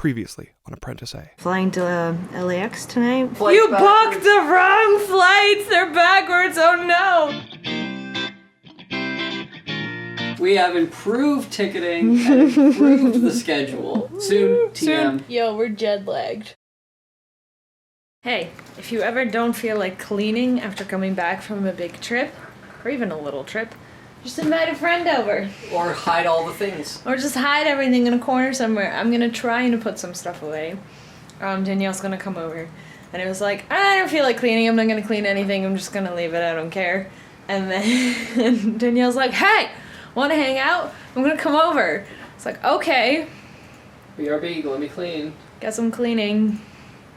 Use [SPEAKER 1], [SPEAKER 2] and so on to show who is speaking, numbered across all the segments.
[SPEAKER 1] Previously on ApprenticeEh.
[SPEAKER 2] Flying to LAX tonight?
[SPEAKER 3] You booked the wrong flights! They're backwards, oh no!
[SPEAKER 4] We have improved ticketing and improved the schedule. Soon, TM.
[SPEAKER 3] Yo, we're jet lagged. Hey, if you ever don't feel like cleaning after coming back from a big trip, or even a little trip, just invite a friend over.
[SPEAKER 4] Or hide all the things.
[SPEAKER 3] Or just hide everything in a corner somewhere. I'm gonna try to put some stuff away. Danielle's gonna come over. And it was like, I don't feel like cleaning, I'm not gonna clean anything, I'm just gonna leave it, I don't care. And then Danielle's like, hey, wanna hang out? I'm gonna come over. It's like, okay.
[SPEAKER 4] BRB, let me clean.
[SPEAKER 3] Got some cleaning.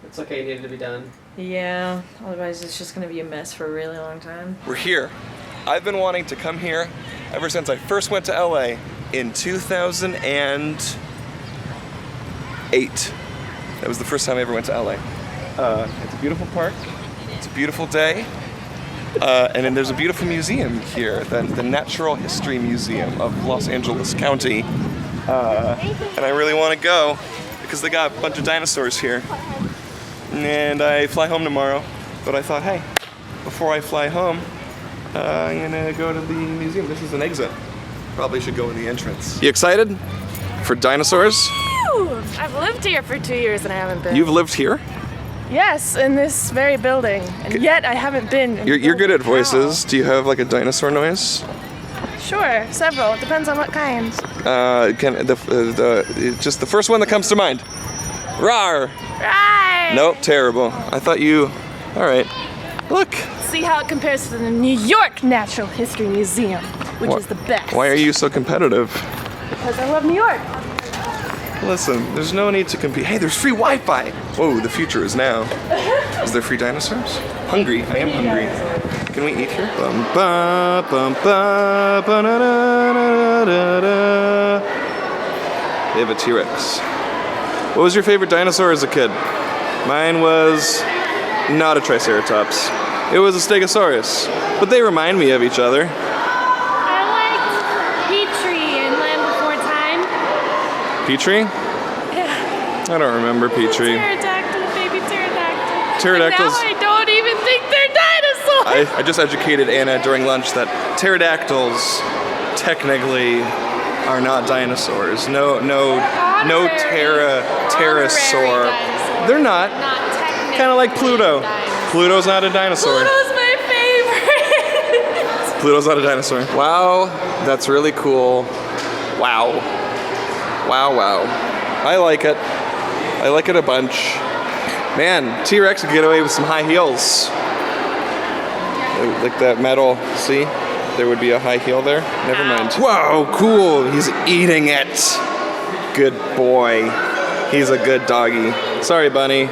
[SPEAKER 4] It's okay, it needed to be done.
[SPEAKER 3] Yeah, otherwise it's just gonna be a mess for a really long time.
[SPEAKER 1] We're here. I've been wanting to come here ever since I first went to LA in 2008. That was the first time I ever went to LA. It's a beautiful park. It's a beautiful day. And then there's a beautiful museum here, the Natural History Museum of Los Angeles County. And I really want to go because they got a bunch of dinosaurs here. And I fly home tomorrow, but I thought, hey, before I fly home, I'm gonna go to the museum. This is an exit. Probably should go in the entrance. You excited for dinosaurs?
[SPEAKER 5] Woo! I've lived here for 2 years and I haven't been.
[SPEAKER 1] You've lived here?
[SPEAKER 5] Yes, in this very building, and yet I haven't been.
[SPEAKER 1] You're good at voices. Do you have like a dinosaur noise?
[SPEAKER 5] Sure, several. It depends on what kind.
[SPEAKER 1] Just the first one that comes to mind. Rawr!
[SPEAKER 5] Right.
[SPEAKER 1] Nope, terrible. I thought you. All right. Look.
[SPEAKER 5] See how it compares to the New York Natural History Museum, which is the best.
[SPEAKER 1] Why are you so competitive?
[SPEAKER 5] Because I love New York.
[SPEAKER 1] Listen, there's no need to compete. Hey, there's free Wi-Fi. Whoa, the future is now. Is there free dinosaurs? Hungry. I am hungry. Can we eat here? Bum, ba, bum, ba, ba, da, da, da, da. They have a T-Rex. What was your favorite dinosaur as a kid? Mine was not a Triceratops. It was a Stegosaurus. But they remind me of each other.
[SPEAKER 6] I liked Petrie in Land Before Time.
[SPEAKER 1] Petrie?
[SPEAKER 6] Yeah.
[SPEAKER 1] I don't remember Petrie.
[SPEAKER 6] Pterodactyl, baby pterodactyl.
[SPEAKER 1] Pterodactyls.
[SPEAKER 6] Now I don't even think they're dinosaurs.
[SPEAKER 1] I just educated Anna during lunch that pterodactyls technically are not dinosaurs. No pterosaur. They're not. Kind of like Pluto. Pluto's not a dinosaur.
[SPEAKER 6] Pluto's my favorite.
[SPEAKER 1] Pluto's not a dinosaur. Wow, that's really cool. Wow. Wow, wow. I like it. I like it a bunch. Man, T-Rex would get away with some high heels. Like that metal, see? There would be a high heel there. Never mind. Whoa, cool. He's eating it. Good boy. He's a good doggy. Sorry, bunny.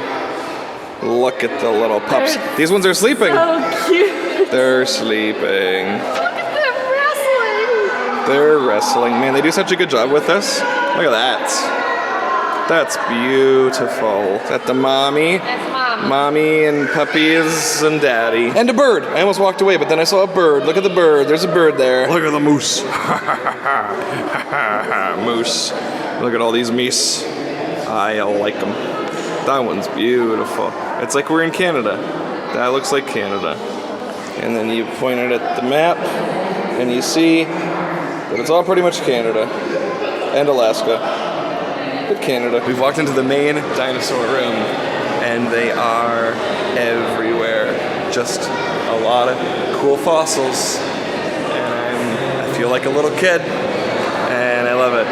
[SPEAKER 1] Look at the little pups. These ones are sleeping.
[SPEAKER 6] So cute.
[SPEAKER 1] They're sleeping.
[SPEAKER 6] Look at them wrestling.
[SPEAKER 1] They're wrestling. Man, they do such a good job with this. Look at that. That's beautiful. Is that the mommy?
[SPEAKER 6] That's Mom.
[SPEAKER 1] Mommy and puppies and daddy. And a bird. I almost walked away, but then I saw a bird. Look at the bird. There's a bird there. Look at the moose. Moose. Look at all these meese. I like them. That one's beautiful. It's like we're in Canada. That looks like Canada. And then you point it at the map, and you see that it's all pretty much Canada. And Alaska. But Canada. We've walked into the main dinosaur room, and they are everywhere. Just a lot of cool fossils. And I feel like a little kid, and I love it.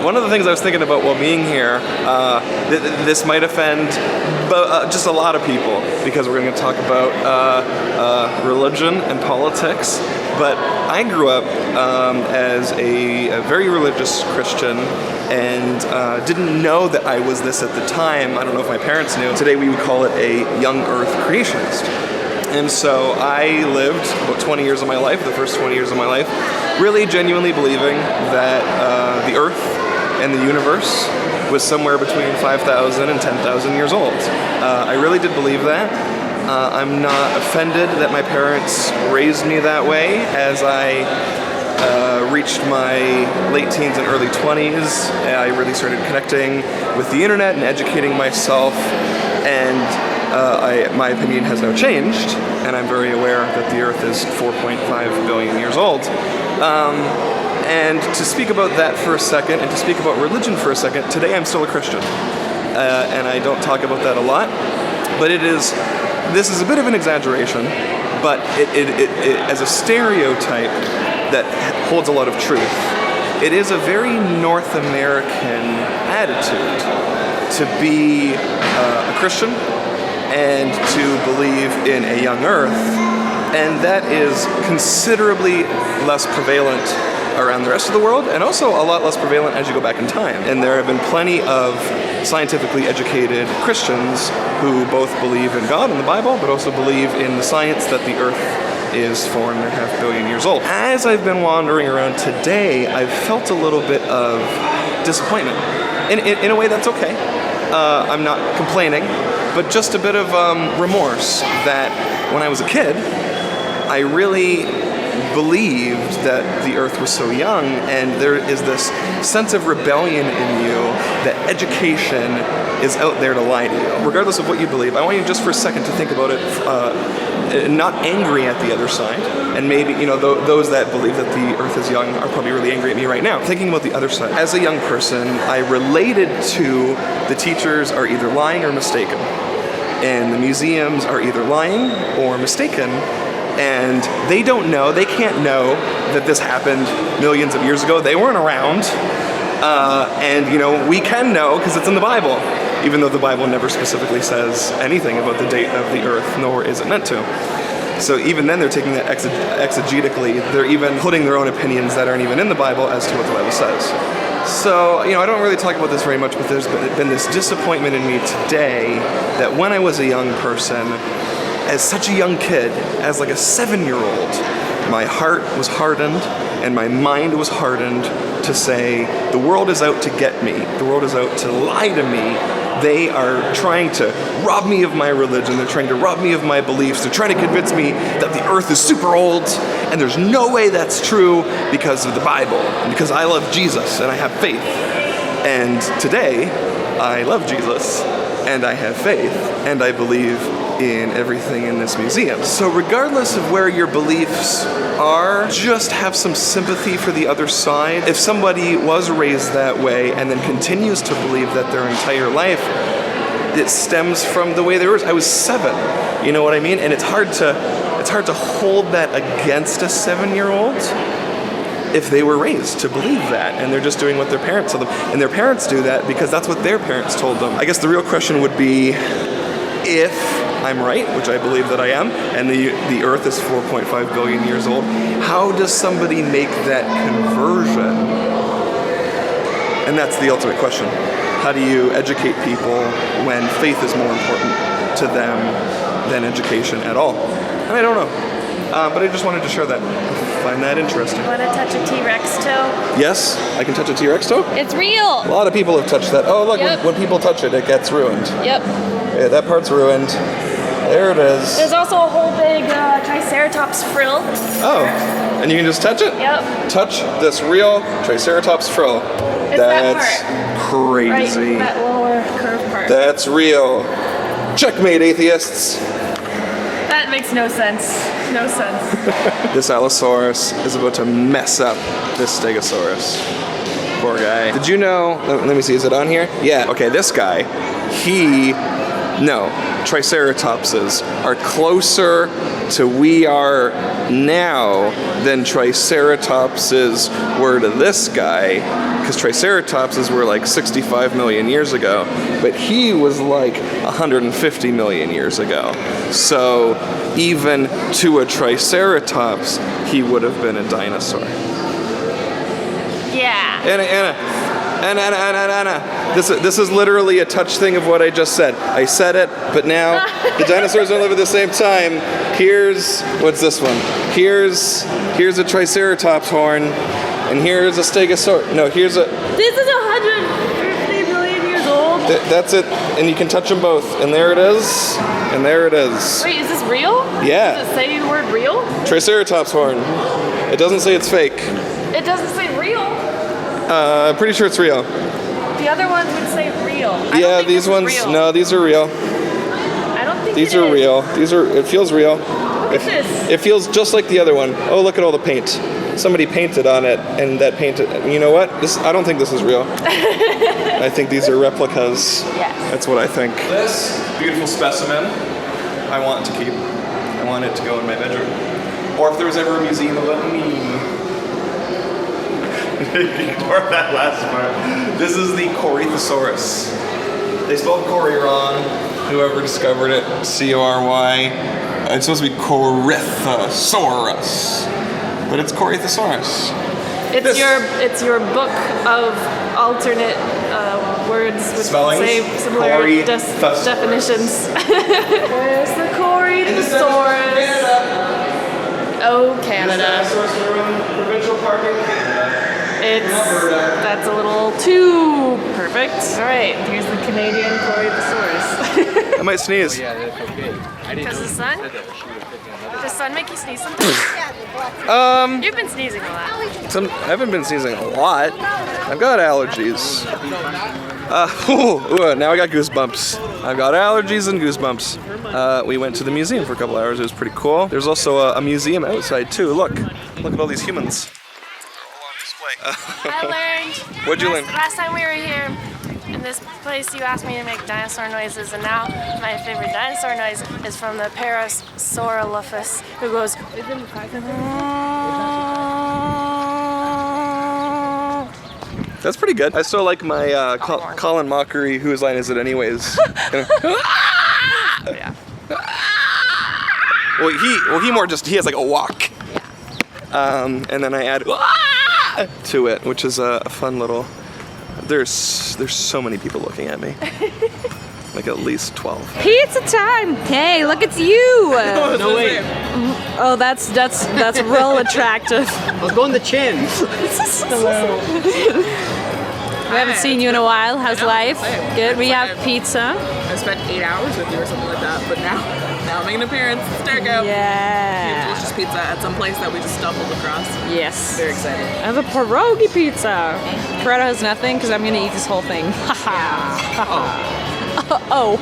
[SPEAKER 1] One of the things I was thinking about while being here, this might offend just a lot of people because we're going to talk about religion and politics, but I grew up as a very religious Christian and didn't know that I was this at the time. I don't know if my parents knew. Today we would call it a young earth creationist. And so I lived about 20 years of my life, the first 20 years of my life, really genuinely believing that the Earth and the universe was somewhere between 5,000 and 10,000 years old. I really did believe that. I'm not offended that my parents raised me that way, as I reached my late teens and early 20s, I really started connecting with the internet and educating myself, and my opinion has now changed, and I'm very aware that the Earth is 4.5 billion years old. And to speak about that for a second, and to speak about religion for a second, today I'm still a Christian. And I don't talk about that a lot, but this is a bit of an exaggeration, but it as a stereotype that holds a lot of truth. It is a very North American attitude to be a Christian and to believe in a young Earth, and that is considerably less prevalent around the rest of the world, and also a lot less prevalent as you go back in time. And there have been plenty of scientifically educated Christians who both believe in God and the Bible, but also believe in the science that the Earth is 4.5 billion years old. As I've been wandering around today, I've felt a little bit of disappointment. In a way, that's okay. I'm not complaining, but just a bit of remorse that when I was a kid, I really believed that the Earth was so young, and there is this sense of rebellion in you that education is out there to lie to you. Regardless of what you believe, I want you just for a second to think about it, not angry at the other side, and maybe, those that believe that the Earth is young are probably really angry at me right now. Thinking about the other side. As a young person, I related to the teachers are either lying or mistaken, and the museums are either lying or mistaken, and they can't know that this happened millions of years ago. They weren't around, and we can know because it's in the Bible, even though the Bible never specifically says anything about the date of the Earth, nor is it meant to. So even then they're taking that exegetically. They're even putting their own opinions that aren't even in the Bible as to what the Bible says. So, I don't really talk about this very much, but there's been this disappointment in me today that when I was a young person, as such a young kid, as like a 7-year-old, my heart was hardened and my mind was hardened to say, the world is out to get me. The world is out to lie to me. They are trying to rob me of my religion. They're trying to rob me of my beliefs. They're trying to convince me that the Earth is super old, and there's no way that's true because of the Bible, and because I love Jesus and I have faith. And today, I love Jesus, and I have faith, and I believe in everything in this museum. So regardless of where your beliefs are, just have some sympathy for the other side. If somebody was raised that way and then continues to believe that their entire life, it stems from the way they were. I was 7, you know what I mean? And it's hard to hold that against a 7-year-old if they were raised to believe that, and they're just doing what their parents told them. And their parents do that because that's what their parents told them. I guess the real question would be, if I'm right, which I believe that I am, and the Earth is 4.5 billion years old, how does somebody make that conversion? And that's the ultimate question. How do you educate people when faith is more important to them than education at all? And I don't know. But I just wanted to share that. I find that interesting.
[SPEAKER 6] Want to touch a T-Rex toe?
[SPEAKER 1] Yes, I can touch a T-Rex toe?
[SPEAKER 6] It's real!
[SPEAKER 1] A lot of people have touched that. Oh, look,
[SPEAKER 6] Yep.
[SPEAKER 1] when people touch it, it gets ruined.
[SPEAKER 6] Yep.
[SPEAKER 1] Yeah, that part's ruined. There it is.
[SPEAKER 6] There's also a whole big Triceratops frill.
[SPEAKER 1] Oh, and you can just touch it?
[SPEAKER 6] Yep.
[SPEAKER 1] Touch this real Triceratops frill.
[SPEAKER 6] It's
[SPEAKER 1] That's
[SPEAKER 6] that
[SPEAKER 1] crazy.
[SPEAKER 6] Right, that lower curve part.
[SPEAKER 1] That's real. Checkmate, atheists.
[SPEAKER 6] That makes no sense. No sense.
[SPEAKER 1] This Allosaurus is about to mess up this Stegosaurus. Poor guy. Did you know, let me see, is it on here? Yeah, okay, this guy, Triceratopses are closer to we are now than Triceratopses were to this guy, because Triceratopses were like 65 million years ago, but he was like 150 million years ago. So even to a Triceratops, he would have been a dinosaur.
[SPEAKER 6] Yeah.
[SPEAKER 1] Anna. This is literally a touch thing of what I just said. I said it, but now the dinosaurs don't live at the same time. What's this one? Here's a Triceratops horn, and here's a Stegosaurus. No,
[SPEAKER 6] This is 150 million years old.
[SPEAKER 1] That's it, and you can touch them both. And there it is, and there it is.
[SPEAKER 5] Wait, is this real?
[SPEAKER 1] Yeah.
[SPEAKER 5] Does it say the word real?
[SPEAKER 1] Triceratops horn. It doesn't say it's fake.
[SPEAKER 5] It doesn't say real.
[SPEAKER 1] I'm pretty sure it's real.
[SPEAKER 5] The other ones would say real. I don't
[SPEAKER 1] Yeah,
[SPEAKER 5] think
[SPEAKER 1] these
[SPEAKER 5] this is
[SPEAKER 1] ones.
[SPEAKER 5] real.
[SPEAKER 1] No, these are real.
[SPEAKER 5] I don't think
[SPEAKER 1] These
[SPEAKER 5] it
[SPEAKER 1] are
[SPEAKER 5] is.
[SPEAKER 1] real. It feels real.
[SPEAKER 5] Look at this.
[SPEAKER 1] It feels just like the other one. Oh, look at all the paint. Somebody painted on it, and that painted. You know what? I don't think this is real. I think these are replicas.
[SPEAKER 5] Yes.
[SPEAKER 1] That's what I think. This beautiful specimen, I want to keep. I want it to go in my bedroom. Or if there was ever a museum of me. Ignore that last part. This is the Corey-Saurus. They spelled Corey wrong. Whoever discovered it, C-O-R-Y. It's supposed to be Corrado-Saurus, but it's Corey-Saurus.
[SPEAKER 5] It's your book of alternate words with
[SPEAKER 1] Spellings?
[SPEAKER 5] same similar
[SPEAKER 1] Corey-Saurus.
[SPEAKER 5] definitions. There's the Corey-Saurus. Oh, Canada.
[SPEAKER 1] Provincial Park in Canada.
[SPEAKER 5] That's a little too perfect. All right, here's the Canadian Corrado-Saurus.
[SPEAKER 1] I might sneeze.
[SPEAKER 5] Because the sun? Does the sun make you sneeze sometimes? You've been sneezing a lot.
[SPEAKER 1] I haven't been sneezing a lot. I've got allergies. Now I got goosebumps. I've got allergies and goosebumps. We went to the museum for a couple hours. It was pretty cool. There's also a museum outside too. Look at all these humans.
[SPEAKER 6] I learned.
[SPEAKER 1] What'd you learn?
[SPEAKER 6] Last time we were here in this place, you asked me to make dinosaur noises, and now my favorite dinosaur noise is from the Parasaurolophus, who goes.
[SPEAKER 1] That's pretty good. I still like my Colin Mockery. Whose line is it anyways?
[SPEAKER 5] Yeah.
[SPEAKER 1] Well, he more just he has like a walk. And then I add to it, which is a fun little. There's so many people looking at me. Like at least 12.
[SPEAKER 2] Pizza time! Hey, look, it's you!
[SPEAKER 4] No way.
[SPEAKER 2] Oh, that's real attractive.
[SPEAKER 4] I was going the chin.
[SPEAKER 2] We haven't seen you in a while. How's life? Good. We have pizza.
[SPEAKER 7] I spent 8 hours with you or something like that, but now I'm making an appearance. There we go. We have
[SPEAKER 2] Yeah.
[SPEAKER 7] delicious pizza at some place that we just stumbled across.
[SPEAKER 2] Yes.
[SPEAKER 7] Very excited.
[SPEAKER 2] I have a pierogi pizza. Corrado has nothing because I'm gonna eat this whole thing. Oh.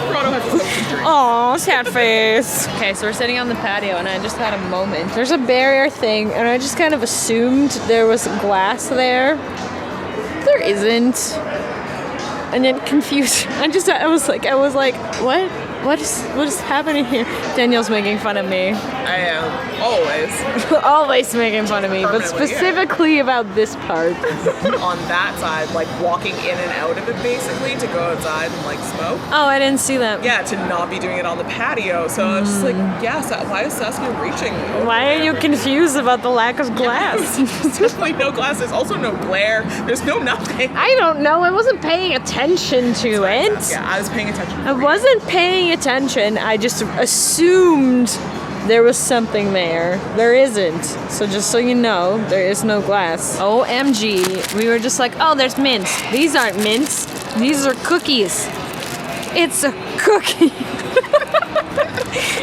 [SPEAKER 7] Corrado has a social drink.
[SPEAKER 2] Oh, sad face.
[SPEAKER 3] Okay, so we're sitting on the patio, and I just had a moment. There's a barrier thing, and I just kind of assumed there was glass there. There isn't. And it confused. I was like, what? What is happening here? Danielle's making fun of me.
[SPEAKER 7] I am always
[SPEAKER 3] Always making fun of me, but
[SPEAKER 7] Permanently, yeah.
[SPEAKER 3] specifically about this part.
[SPEAKER 7] on that side, like walking in and out of it basically to go outside and like smoke.
[SPEAKER 3] Oh, I didn't see that.
[SPEAKER 7] Yeah, to not be doing it on the patio. So I was just like, yeah, why is Saskia reaching? over
[SPEAKER 3] Why are you
[SPEAKER 7] there?
[SPEAKER 3] confused about the lack of glass?
[SPEAKER 7] There's definitely no glass. There's also no glare. There's no nothing.
[SPEAKER 3] I don't know. I wasn't paying attention to it.
[SPEAKER 7] Yeah, I was paying attention.
[SPEAKER 3] I wasn't paying attention. I just assumed there was something there. There isn't. So just so you know, there is no glass. OMG. We were just like, oh, there's mints. These aren't mints. These are cookies. It's a cookie.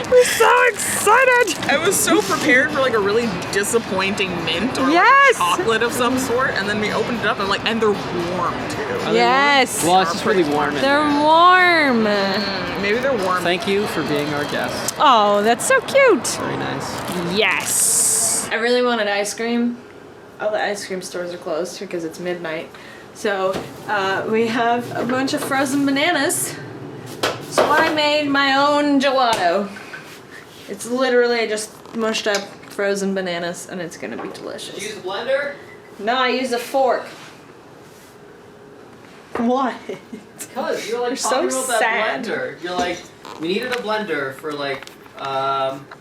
[SPEAKER 3] We're so excited.
[SPEAKER 7] I was so prepared for like a really disappointing mint or
[SPEAKER 3] Yes!
[SPEAKER 7] like chocolate of some sort, and then we opened it up and and they're warm too.
[SPEAKER 3] Yes.
[SPEAKER 4] Well, it's just really warm in
[SPEAKER 3] They're
[SPEAKER 4] there.
[SPEAKER 3] warm.
[SPEAKER 7] Maybe they're warm.
[SPEAKER 4] Thank you for being our guest.
[SPEAKER 3] Oh, that's so cute.
[SPEAKER 4] Very nice.
[SPEAKER 3] Yes. I really wanted ice cream. All the ice cream stores are closed because it's midnight. So we have a bunch of frozen bananas. So I made my own gelato. It's literally just mushed up frozen bananas, and it's gonna be delicious.
[SPEAKER 4] Use a blender?
[SPEAKER 3] No, I used a fork. What?
[SPEAKER 4] Because you're like
[SPEAKER 3] You're so
[SPEAKER 4] talking about that
[SPEAKER 3] sad.
[SPEAKER 4] blender. You're like, we needed a blender for like,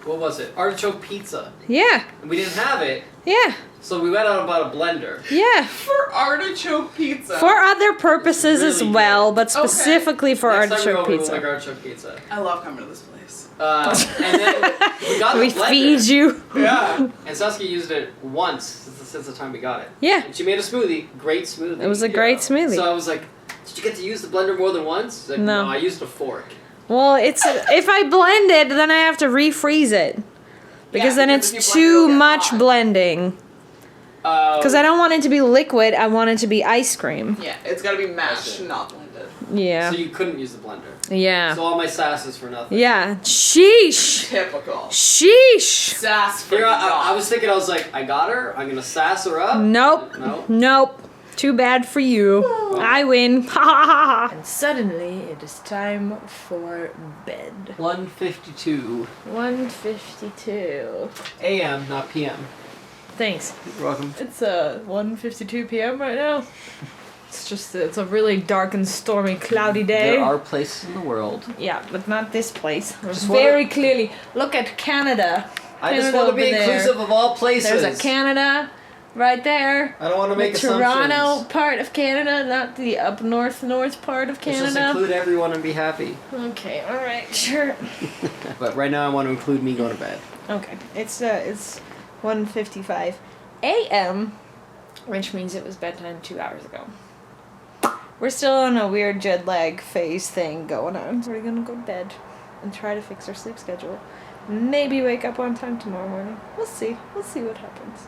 [SPEAKER 4] what was it? Artichoke pizza.
[SPEAKER 3] Yeah,
[SPEAKER 4] And we didn't have it,
[SPEAKER 3] yeah,
[SPEAKER 4] so we went out and bought a blender.
[SPEAKER 3] yeah.
[SPEAKER 7] For artichoke pizza.
[SPEAKER 3] For other purposes as
[SPEAKER 4] really
[SPEAKER 3] well, but specifically for
[SPEAKER 4] Next time
[SPEAKER 3] artichoke
[SPEAKER 4] we're over,
[SPEAKER 3] pizza.
[SPEAKER 4] we'll make artichoke pizza.
[SPEAKER 7] I love coming to this place.
[SPEAKER 4] And then we got
[SPEAKER 3] We
[SPEAKER 4] the blender.
[SPEAKER 3] feed you.
[SPEAKER 7] Yeah.
[SPEAKER 4] And Saskia used it once since the time we got it.
[SPEAKER 3] Yeah.
[SPEAKER 4] And she made a smoothie. Great smoothie.
[SPEAKER 3] It was a great smoothie.
[SPEAKER 4] So I was like, Did you get to use the blender more than once? He's like,
[SPEAKER 3] No.
[SPEAKER 4] I used a fork.
[SPEAKER 3] Well, it's if I blend it, then I have to refreeze it because then
[SPEAKER 7] because if
[SPEAKER 3] it's
[SPEAKER 7] you blend it,
[SPEAKER 3] too
[SPEAKER 7] it'll get
[SPEAKER 3] much
[SPEAKER 7] hot.
[SPEAKER 3] blending. Because I don't want it to be liquid. I want it to be ice cream.
[SPEAKER 7] Yeah, it's gotta be mashed,
[SPEAKER 4] That's it.
[SPEAKER 7] not blended.
[SPEAKER 3] Yeah.
[SPEAKER 4] So you couldn't use the blender.
[SPEAKER 3] Yeah.
[SPEAKER 4] So all my sass is for nothing.
[SPEAKER 3] Yeah. Sheesh.
[SPEAKER 7] Typical.
[SPEAKER 3] Sheesh.
[SPEAKER 7] Sass for
[SPEAKER 4] Here, I
[SPEAKER 7] naught.
[SPEAKER 4] was thinking, I was like, I got her. I'm gonna sass her up.
[SPEAKER 3] Nope.
[SPEAKER 4] No.
[SPEAKER 3] Nope. Too bad for you. I win. Ha ha ha. And suddenly it is time for bed.
[SPEAKER 4] 1:52
[SPEAKER 3] 1:52.
[SPEAKER 4] a.m., not p.m.
[SPEAKER 3] Thanks.
[SPEAKER 4] You're welcome.
[SPEAKER 3] It's 1:52 p.m. right now. It's a really dark and stormy, cloudy day.
[SPEAKER 4] There are places in the world.
[SPEAKER 3] Yeah, but not this place.
[SPEAKER 4] Just
[SPEAKER 3] Very clearly. Look at Canada.
[SPEAKER 4] I just
[SPEAKER 3] Canada
[SPEAKER 4] want to be
[SPEAKER 3] over there.
[SPEAKER 4] inclusive of all places.
[SPEAKER 3] There's a Canada right there.
[SPEAKER 4] I don't want to make
[SPEAKER 3] The
[SPEAKER 4] assumptions.
[SPEAKER 3] Toronto part of Canada, not the up north part of
[SPEAKER 4] Let's just
[SPEAKER 3] Canada.
[SPEAKER 4] include everyone and be happy.
[SPEAKER 3] Okay, alright, sure.
[SPEAKER 4] But right now I want to include me going to bed.
[SPEAKER 3] Okay, it's 1:55 a.m., which means it was bedtime 2 hours ago. We're still on a weird jet lag phase thing going on. We're gonna go to bed and try to fix our sleep schedule. Maybe wake up on time tomorrow morning. We'll see. We'll see what happens.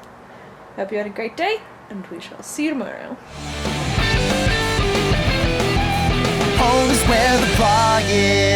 [SPEAKER 3] Hope you had a great day, and we shall see you tomorrow.
[SPEAKER 8] Home is where the bar is.